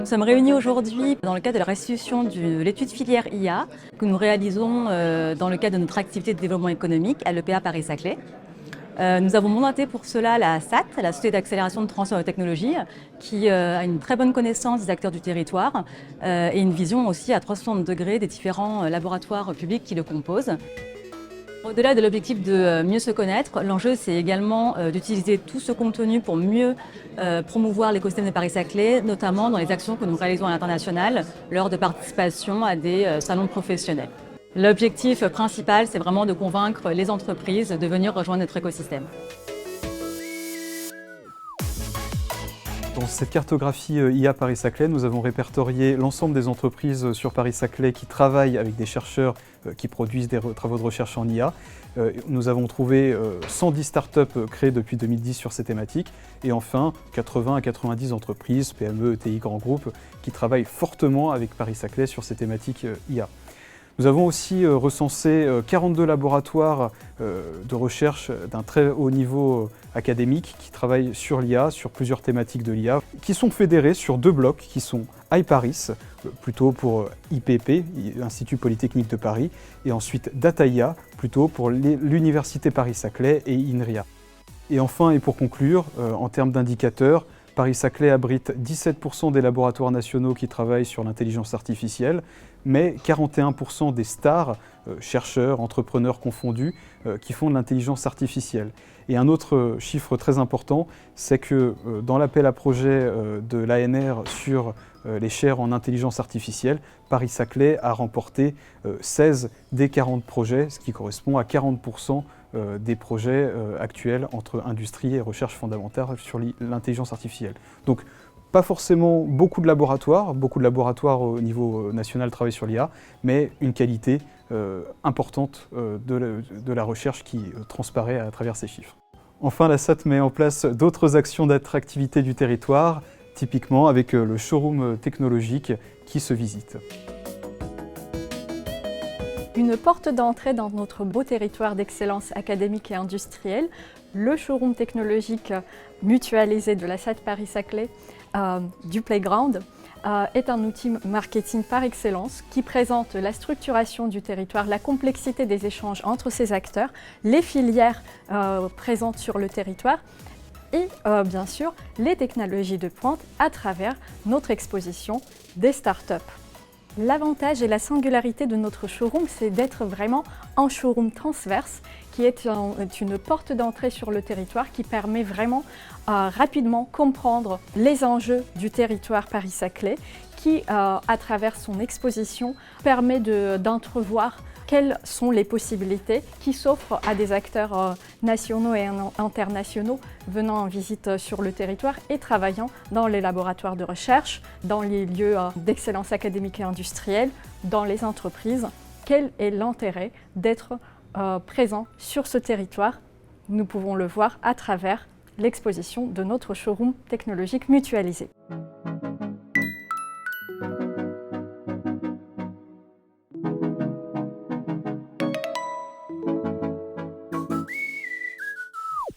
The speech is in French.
sommes réunis aujourd'hui dans le cadre de la restitution de l'étude filière IA que nous réalisons dans le cadre de notre activité de développement économique à l'EPA Paris-Saclay. Nous avons mandaté pour cela la SAT, la Société d'accélération de transfert de technologie, qui a une très bonne connaissance des acteurs du territoire et une vision aussi à 360 degrés des différents laboratoires publics qui le composent. Au-delà de l'objectif de mieux se connaître, l'enjeu c'est également d'utiliser tout ce contenu pour mieux promouvoir l'écosystème de Paris-Saclay, notamment dans les actions que nous réalisons à l'international lors de participation à des salons professionnels. L'objectif principal, c'est vraiment de convaincre les entreprises de venir rejoindre notre écosystème. Dans cette cartographie IA Paris-Saclay, nous avons répertorié l'ensemble des entreprises sur Paris-Saclay qui travaillent avec des chercheurs qui produisent des travaux de recherche en IA. Nous avons trouvé 110 startups créées depuis 2010 sur ces thématiques et enfin 80 à 90 entreprises, PME, ETI, grands groupes qui travaillent fortement avec Paris-Saclay sur ces thématiques IA. Nous avons aussi recensé 42 laboratoires de recherche d'un très haut niveau académique qui travaillent sur l'IA, sur plusieurs thématiques de l'IA, qui sont fédérés sur deux blocs qui sont iParis, plutôt pour IPP, Institut Polytechnique de Paris, et ensuite DataIA, plutôt pour l'Université Paris-Saclay et INRIA. Et enfin, et pour conclure, en termes d'indicateurs, Paris-Saclay abrite 17% des laboratoires nationaux qui travaillent sur l'intelligence artificielle, mais 41% des stars, chercheurs, entrepreneurs confondus, qui font de l'intelligence artificielle. Et un autre chiffre très important, c'est que dans l'appel à projet de l'ANR sur les chaires en intelligence artificielle, Paris-Saclay a remporté 16 des 40 projets, ce qui correspond à 40% des projets actuels entre industrie et recherche fondamentale sur l'intelligence artificielle. Donc, pas forcément beaucoup de laboratoires au niveau national travaillent sur l'IA, mais une qualité importante de la recherche qui transparaît à travers ces chiffres. Enfin, la SAT met en place d'autres actions d'attractivité du territoire, typiquement avec le showroom technologique qui se visite. Une porte d'entrée dans notre beau territoire d'excellence académique et industrielle, le showroom technologique mutualisé de la SAT Paris-Saclay du Playground est un outil marketing par excellence qui présente la structuration du territoire, la complexité des échanges entre ces acteurs, les filières présentes sur le territoire et bien sûr les technologies de pointe à travers notre exposition des startups. L'avantage et la singularité de notre showroom, c'est d'être vraiment un showroom transverse qui est une porte d'entrée sur le territoire qui permet vraiment rapidement comprendre les enjeux du territoire Paris-Saclay qui, à travers son exposition, permet d'entrevoir quelles sont les possibilités qui s'offrent à des acteurs nationaux et internationaux venant en visite sur le territoire et travaillant dans les laboratoires de recherche, dans les lieux d'excellence académique et industrielle, dans les entreprises. Quel est l'intérêt d'être présent sur ce territoire? Nous pouvons le voir à travers l'exposition de notre showroom technologique mutualisé.